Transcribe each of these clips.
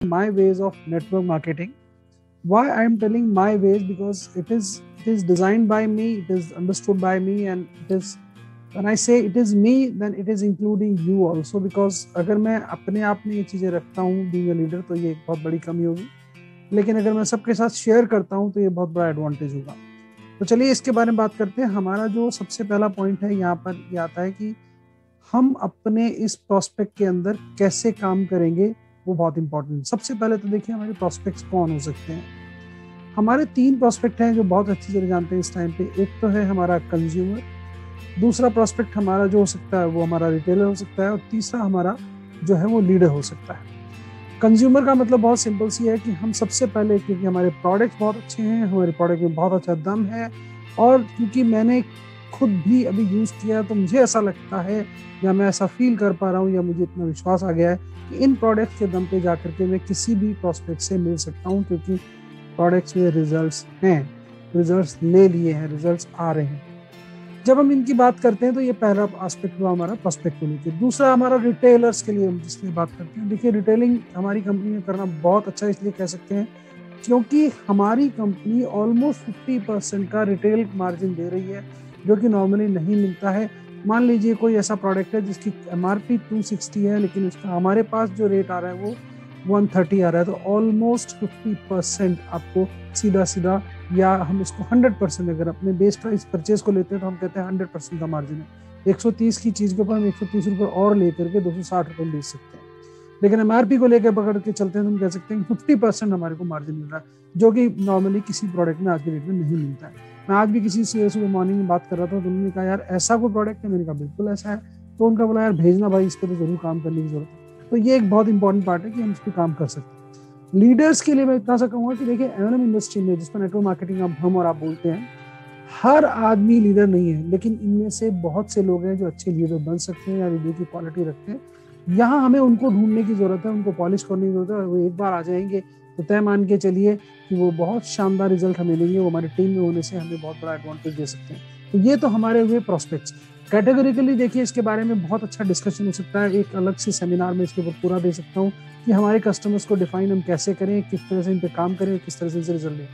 my ways of network marketing. Why I am telling my ways? Because it is designed by me, it is understood by me, and it is, when I say it is me, then it is including you also. Because अगर मैं अपने आप में ये चीजें रखता हूँ being a leader, तो ये एक बहुत बड़ी कमी होगी, लेकिन अगर मैं सबके साथ शेयर करता हूँ तो ये बहुत बड़ा एडवांटेज होगा। तो चलिए इसके बारे में बात करते हैं। हमारा जो सबसे पहला पॉइंट है यहाँ पर ये आता है कि हम अपने इस प्रोस्पेक्ट के अंदर कैसे काम करेंगे, वो बहुत इंपॉर्टेंट है। सबसे पहले तो देखिए हमारे प्रोस्पेक्ट्स कौन हो सकते हैं। हमारे 3 प्रोस्पेक्ट हैं जो बहुत अच्छी तरह जानते हैं इस टाइम पे। एक तो है हमारा कंज्यूमर, दूसरा प्रोस्पेक्ट हमारा जो हो सकता है वो हमारा रिटेलर हो सकता है, और तीसरा हमारा जो है वो लीडर हो सकता है। कंज्यूमर का मतलब बहुत सिंपल सी है कि हम सबसे पहले, क्योंकि हमारे प्रोडक्ट्स बहुत अच्छे हैं, हमारे प्रोडक्ट में बहुत अच्छा दम है, और क्योंकि मैंने खुद भी अभी यूज़ किया तो मुझे ऐसा लगता है, या मैं ऐसा फील कर पा रहा हूँ, या मुझे इतना विश्वास आ गया है कि इन प्रोडक्ट्स के दम पे जाकर के मैं किसी भी प्रोस्पेक्ट से मिल सकता हूँ, क्योंकि प्रोडक्ट्स में रिजल्ट्स हैं, रिजल्ट्स ले लिए हैं, रिजल्ट्स आ रहे हैं। जब हम इनकी बात करते हैं तो ये पहला एस्पेक्ट हुआ हमारा प्रोस्पेक्ट को लेकर। दूसरा हमारा रिटेलर्स के लिए हम जिसकी बात करते हैं। देखिए रिटेलिंग हमारी कंपनी में करना बहुत अच्छा इसलिए कह सकते हैं क्योंकि हमारी कंपनी ऑलमोस्ट 50% का रिटेल मार्जिन दे रही है, जो कि नॉर्मली नहीं मिलता है। मान लीजिए कोई ऐसा प्रोडक्ट है जिसकी MRP 260 है, लेकिन उसका हमारे पास जो रेट आ रहा है वो 130 आ रहा है, तो ऑलमोस्ट 50% आपको सीधा या हम इसको 100% अगर अपने बेस प्राइस परचेज को लेते हैं तो हम कहते हैं 100% का मार्जिन है। 130 की चीज़ के ऊपर हम 130 रुपये और लेकर के 260 रुपये बेच सकते हैं, लेकिन MRP को लेकर पकड़ के चलते हैं तो हम कह सकते हैं कि 50% हमारे को मार्जिन मिल रहा है, जो कि नॉर्मली किसी प्रोडक्ट में आज के डेट में नहीं मिलता है। मैं आज भी किसी से सुबह मॉर्निंग में बात कर रहा था तो उन्होंने कहा यार ऐसा कोई प्रोडक्ट है, मैंने कहा बिल्कुल ऐसा है। तो उनका बोला यार भेजना भाई, इस पर तो जरूर काम करने की जरूरत है। तो ये एक बहुत इंपॉर्टेंट पार्ट है कि हम इस पर काम कर सकते हैं। लीडर्स के लिए मैं इतना सा कहूँगा कि देखिए M&M इंडस्ट्री में, जिसमें नेटवर्क मार्केटिंग अब हम और आप बोलते हैं, हर आदमी लीडर नहीं है, लेकिन इनमें से बहुत से लोग हैं जो अच्छे लीडर बन सकते हैं या लीडर की क्वालिटी रखते हैं। यहाँ हमें उनको ढूंढने की जरूरत है, उनको पॉलिश करने की जरूरत है, और वो एक बार आ जाएंगे तो तय मान के चलिए कि वो बहुत शानदार रिजल्ट हमें देंगे। वो हमारी टीम में होने से हमें बहुत बड़ा एडवांटेज दे सकते हैं। तो ये तो हमारे हुए प्रोस्पेक्ट्स। कैटेगोरिकली देखिए इसके बारे में बहुत अच्छा डिस्कशन हो सकता है, एक अलग से सेमिनार में इसके ऊपर पूरा दे सकता हूँ कि हमारे कस्टमर्स को डिफाइन हम कैसे करें, किस तरह से इन पे काम करें, किस तरह से इनसे रिजल्ट लें।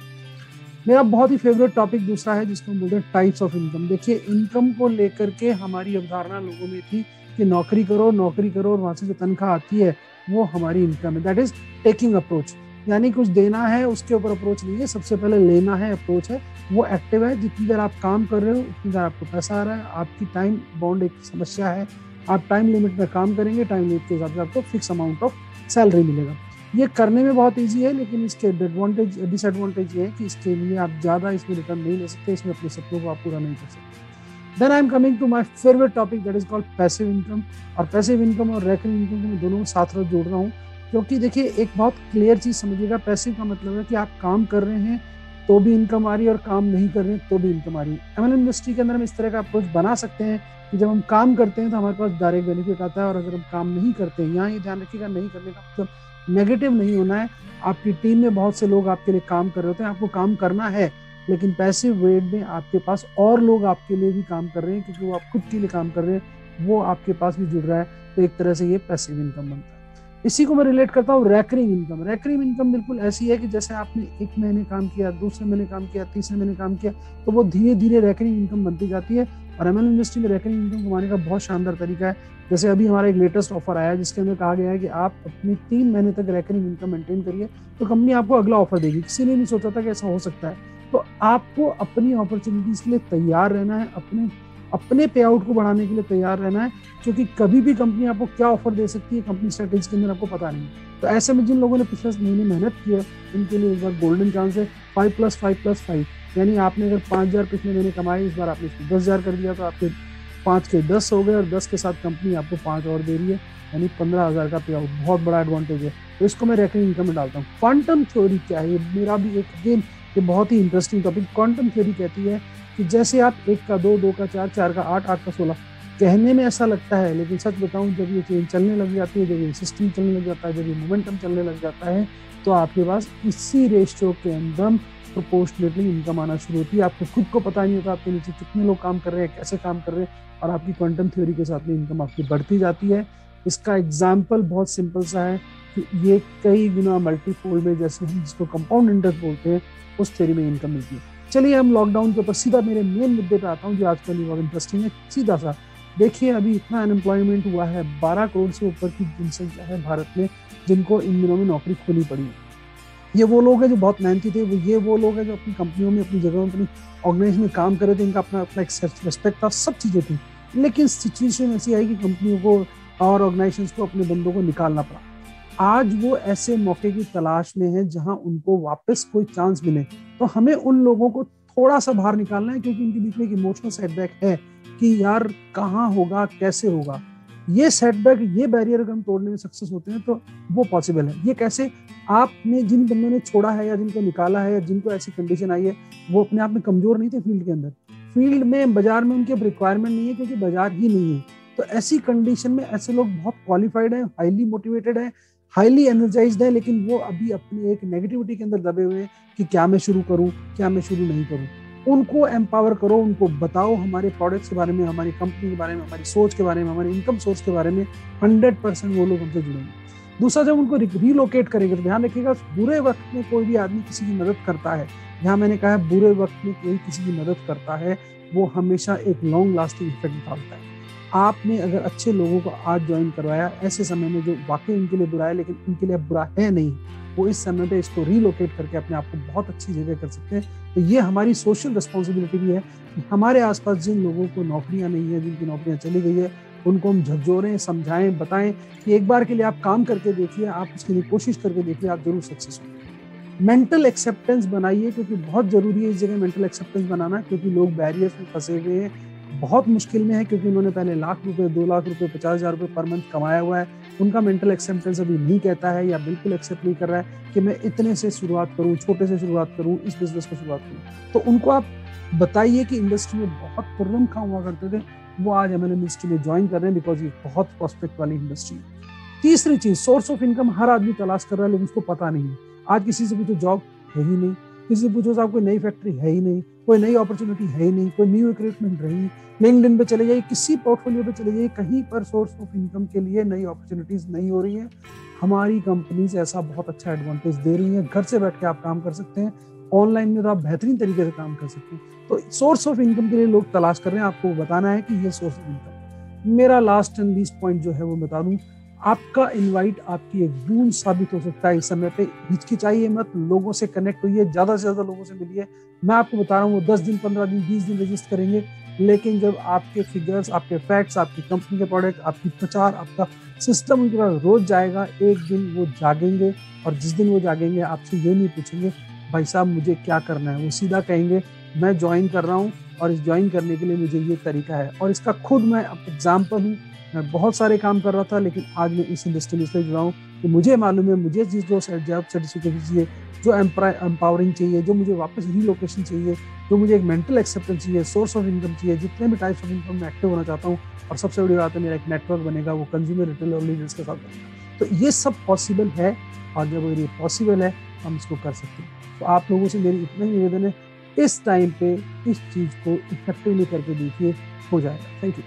मेरा बहुत ही फेवरेट टॉपिक दूसरा है जिसको हम बोलते हैं टाइप्स ऑफ इनकम। देखिए इनकम को लेकर के हमारी अवधारणा लोगों में थी कि नौकरी करो और वहाँ से जो तनख्वाह आती है वो हमारी इनकम है। दैट इज टेकिंग अप्रोच, यानी कुछ देना है उसके ऊपर अप्रोच नहीं है, सबसे पहले लेना है अप्रोच है। वो एक्टिव है, जितनी देर आप काम कर रहे हो उतनी देर आपको पैसा आ रहा है। आपकी टाइम बाउंड एक समस्या है, आप टाइम लिमिट में काम करेंगे, टाइम लिमिट के हिसाब से आपको फिक्स अमाउंट ऑफ सैलरी मिलेगा। ये करने में बहुत ईजी है, लेकिन इसके डिसएडवांटेज ये है कि इसके लिए आप ज़्यादा इसमें रिटर्न नहीं ले सकते, इसमें अपने सपनों को आप पूरा नहीं कर सकते। Then I am coming to my favourite topic that is called passive income. और पैसिव इनकम और रेकरिंग इनकम को मैं दोनों को साथ साथ जोड़ रहा हूँ, क्योंकि देखिए एक बहुत क्लियर चीज़ समझिएगा। पैसिव का मतलब है कि आप काम कर रहे हैं तो भी इनकम आ रही है और काम नहीं कर रहे हैं तो भी इनकम आ रही है। M&M इंडस्ट्री के अंदर हम इस तरह का अप्रोच बना सकते हैं कि जब हम काम करते हैं तो हमारे पास डायरेक्ट बेनिफिट आता है, और अगर हम काम नहीं करते हैं, यहाँ ये ध्यान रखिएगा नहीं करने का मतलब नेगेटिव नहीं होना है। आपकी टीम में बहुत से लोग आपके लिए काम कर रहे होते हैं, आपको काम करना है, लेकिन पैसिव वेट में आपके पास और लोग आपके लिए भी काम कर रहे हैं, क्योंकि वो आप खुद के लिए काम कर रहे हैं, वो आपके पास भी जुड़ रहा है। तो एक तरह से ये पैसिव इनकम बनता है। इसी को मैं रिलेट करता हूँ रेकरिंग इनकम। रेकरिंग इनकम बिल्कुल ऐसी है कि जैसे आपने 1 महीने काम किया, दूसरे महीने काम किया, तीसरे महीने काम किया, तो वो धीरे धीरे रेकरिंग इनकम बनती जाती है। और M&M इंडस्ट्री में रेकरिंग इनकम कमाने का बहुत शानदार तरीका है। जैसे अभी हमारा एक लेटेस्ट ऑफर आया है जिसके अंदर कहा गया है कि आप अपनी 3 महीने तक रेकरिंग इनकम मेंटेन करिए तो कंपनी आपको अगला ऑफर देगी। किसी ने नहीं सोचा था कि ऐसा हो सकता है। तो आपको अपनी अपॉर्चुनिटीज के लिए तैयार रहना है, अपने पे आउट को बढ़ाने के लिए तैयार रहना है, क्योंकि कभी भी कंपनी आपको क्या ऑफर दे सकती है कंपनी स्ट्रेटेजी के अंदर आपको पता नहीं। तो ऐसे में जिन लोगों ने पिछले महीने मेहनत की है उनके लिए इस बार गोल्डन चांस है। 5+5+5, यानी आपने अगर 5,000 पिछले महीने कमाए, इस बार आपने 10,000 कर दिया तो आपके 5 के 10 हो गए, और 10 के साथ कंपनी आपको 5 और दे रही है, यानी 15,000 का पे आउट। बहुत बड़ा एडवांटेज है। तो इसको मैं रेकरिंग इनकम में डालता हूँ। क्वांटम थ्योरी क्या है, मेरा भी एक अगेन ये बहुत ही इंटरेस्टिंग टॉपिक। क्वांटम थ्योरी कहती है कि जैसे आप 1 का 2, 2 का 4, 4 का 8, 8 का 16, कहने में ऐसा लगता है, लेकिन सच बताऊं जब ये चेन चलने लग जाती है, जब ये सिस्टम चलने लग जाता है, जब ये मोमेंटम चलने लग जाता है, तो आपके पास इसी रेशियो के अंदर प्रोपोर्शनेटली इनकम आना शुरू होती है। आपको खुद को पता नहीं होता आपके नीचे कितने लोग काम कर रहे हैं, कैसे काम कर रहे हैं, और आपकी क्वांटम थ्योरी के साथ में इनकम आपकी बढ़ती जाती है। इसका एग्जाम्पल बहुत सिंपल सा है। कि ये कई गुना मल्टीफोल्ड में, जैसे हम जिसको कंपाउंड इंटरेस्ट बोलते हैं, उस थ्योरी में इनकम मिलती है। चलिए हम लॉकडाउन के ऊपर सीधा मेरे मेन मुद्दे पे आता हूँ जो आजकल बहुत इंटरेस्टिंग है। सीधा सा देखिए, अभी इतना अनएम्प्लॉयमेंट हुआ है, 12 करोड़ से ऊपर की जनसंख्या है भारत में जिनको इन दिनों में नौकरी खोनी पड़ी है। ये वो लोग हैं जो बहुत मेहनती थे, ये वो लोग हैं जो अपनी कंपनियों में, अपनी जगहों में, अपनी ऑर्गेनाइजेशन में काम कर रहे थे, इनका अपना अपना एक रेस्पेक्ट था, सब चीज़ें थी। लेकिन सिचुएशन ऐसी आई कि कंपनियों को और ऑर्गेनाइजेशंस को अपने बंदों को निकालना पड़ा। आज वो ऐसे मौके की तलाश में है जहां उनको वापस कोई चांस मिले। तो हमें उन लोगों को थोड़ा सा बाहर निकालना है, क्योंकि उनके बीच में एक इमोशनल सेटबैक है कि यार कहाँ होगा, कैसे होगा। ये सेटबैक, ये बैरियर अगर हम तोड़ने में सक्सेस होते हैं तो वो पॉसिबल है। ये कैसे? आपने जिन बंदों ने छोड़ा है या जिनको निकाला है या जिनको ऐसी कंडीशन आई है, वो अपने आप में कमजोर नहीं थे फील्ड के अंदर। फील्ड में, बाजार में उनकी अब रिक्वायरमेंट नहीं है, क्योंकि बाजार ही नहीं है। तो ऐसी कंडीशन में ऐसे लोग बहुत क्वालिफाइड है, हाईली मोटिवेटेड है, हाईली एनर्जाइज्ड है, लेकिन वो अभी अपने एक नेगेटिविटी के अंदर दबे हुए हैं कि क्या मैं शुरू करूं, क्या मैं शुरू नहीं करूं। उनको एम्पावर करो, उनको बताओ हमारे प्रोडक्ट्स के बारे में, हमारी कंपनी के बारे में, हमारी सोच के बारे में, हमारी इनकम सोर्स के बारे में। 100% वो लोग हमसे जुड़ेंगे। दूसरा, जब उनको रिलोकेट करेंगे तो ध्यान रखिएगा, बुरे वक्त में कोई भी आदमी किसी की मदद करता है, जहाँ मैंने कहा है बुरे वक्त में कोई किसी की मदद करता है, वो हमेशा एक लॉन्ग लास्टिंग इफेक्ट निकालता है। आपने अगर अच्छे लोगों को आज ज्वाइन करवाया ऐसे समय में जो वाकई उनके लिए बुरा है, लेकिन उनके लिए अब बुरा है नहीं, वो इस समय पे इसको रिलोकेट करके अपने आप को बहुत अच्छी जगह कर सकते हैं। तो ये हमारी सोशल रिस्पॉन्सिबिलिटी भी है कि हमारे आसपास जिन लोगों को नौकरियां नहीं है, जिनकी नौकरियां चली गई है, उनको हम झकझोरें, समझाएं, बताएं कि एक बार के लिए आप काम करके देखिए, आप उसके लिए कोशिश करके देखिए, आप जरूर सक्सेस होंगे। मेंटल एक्सेप्टेंस बनाइए, क्योंकि बहुत जरूरी है इस जगह मेंटल एक्सेप्टेंस बनाना, क्योंकि लोग बैरियर्स में फंसे हुए हैं, बहुत मुश्किल में है, क्योंकि उन्होंने पहले लाख रुपए, 2 लाख रुपए, 50,000 रुपए पर मंथ कमाया हुआ है। उनका मेंटल एक्सेप्टेंस अभी नहीं कहता है या बिल्कुल एक्सेप्ट नहीं कर रहा है कि मैं इतने से शुरुआत करूं, छोटे से शुरुआत करूं, इस बिजनेस को शुरुआत करूं। तो उनको आप बताइए कि इंडस्ट्री में बहुत तुर्रम खा हुआ करते थे, वो आज एमएलएम इंडस्ट्री में ज्वाइन कर रहे हैं, बिकॉज ये बहुत प्रोस्पेक्ट वाली इंडस्ट्री है। तीसरी चीज, सोर्स ऑफ इनकम हर आदमी तलाश कर रहा है, लेकिन उसको पता नहीं है। आज किसी से पूछो जॉब है ही नहीं, किसी से पूछो साहब कोई नई फैक्ट्री है ही नहीं, कोई नई अपॉर्चुनिटी है ही नहीं, कोई न्यू रिक्रूटमेंट रही। लिंक्डइन पे चले जाइए, किसी पोर्टफोलियो पे चले जाइए, कहीं पर सोर्स ऑफ इनकम के लिए नई अपॉर्चुनिटीज नहीं हो रही है। हमारी कंपनीज ऐसा बहुत अच्छा एडवांटेज दे रही है, घर से बैठ के आप काम कर सकते हैं, ऑनलाइन में तो आप बेहतरीन तरीके से काम कर सकते हैं। तो सोर्स ऑफ इनकम के लिए लोग तलाश कर रहे हैं, आपको बताना है कि ये सोर्स ऑफ इनकम। मेरा लास्ट एंड लीस्ट पॉइंट जो है वो बता दूं, आपका इनवाइट आपकी एक बूंद साबित हो सकता है। इस समय पे हिचकिचाइए मत, लोगों से कनेक्ट होइए, ज्यादा से ज्यादा लोगों से मिलिए। मैं आपको बता रहा हूँ, वो 10 दिन, 15 दिन, 20 दिन रजिस्टर करेंगे, लेकिन जब आपके फिगर्स, आपके फैक्ट्स, आपकी कंपनी के प्रोडक्ट, आपकी प्रचार, आपका सिस्टम उनके पास रोज जाएगा, एक दिन वो जागेंगे। और जिस दिन वो जागेंगे, आपसे ये नहीं पूछेंगे भाई साहब मुझे क्या करना है, वो सीधा कहेंगे मैं ज्वाइन कर रहा हूँ और इस ज्वाइन करने के लिए मुझे ये तरीका है। और इसका खुद मैं एग्जाम्पल हूँ। मैं बहुत सारे काम कर रहा था, लेकिन आज मैं इस इंडस्ट्री में इसलिए जुड़ा हूँ कि मुझे मालूम है, मुझे जिस जो जॉब सर्टिफिकेट चाहिए, जो एम्पावरिंग चाहिए, जो मुझे वापस रिलोकेशन चाहिए, जो मुझे एक मेंटल एक्सेप्टेंस चाहिए, सोर्स ऑफ इनकम चाहिए, जितने भी टाइप्स ऑफ इनकम में एक्टिव होना चाहता हूँ। और सबसे बड़ी बात है, मेरा एक नेटवर्क बनेगा, वो कंज्यूमर, रिटेलर और लीडर्स के साथ बनेगा। तो ये सब पॉसिबल है, और जब ये पॉसिबल है हम इसको कर सकते हैं। तो आप लोगों से मेरी इतना ही निवेदन है, इस टाइम पे इस चीज़ को इफेक्टिवली करके देखिए, हो जाएगा। Thank you.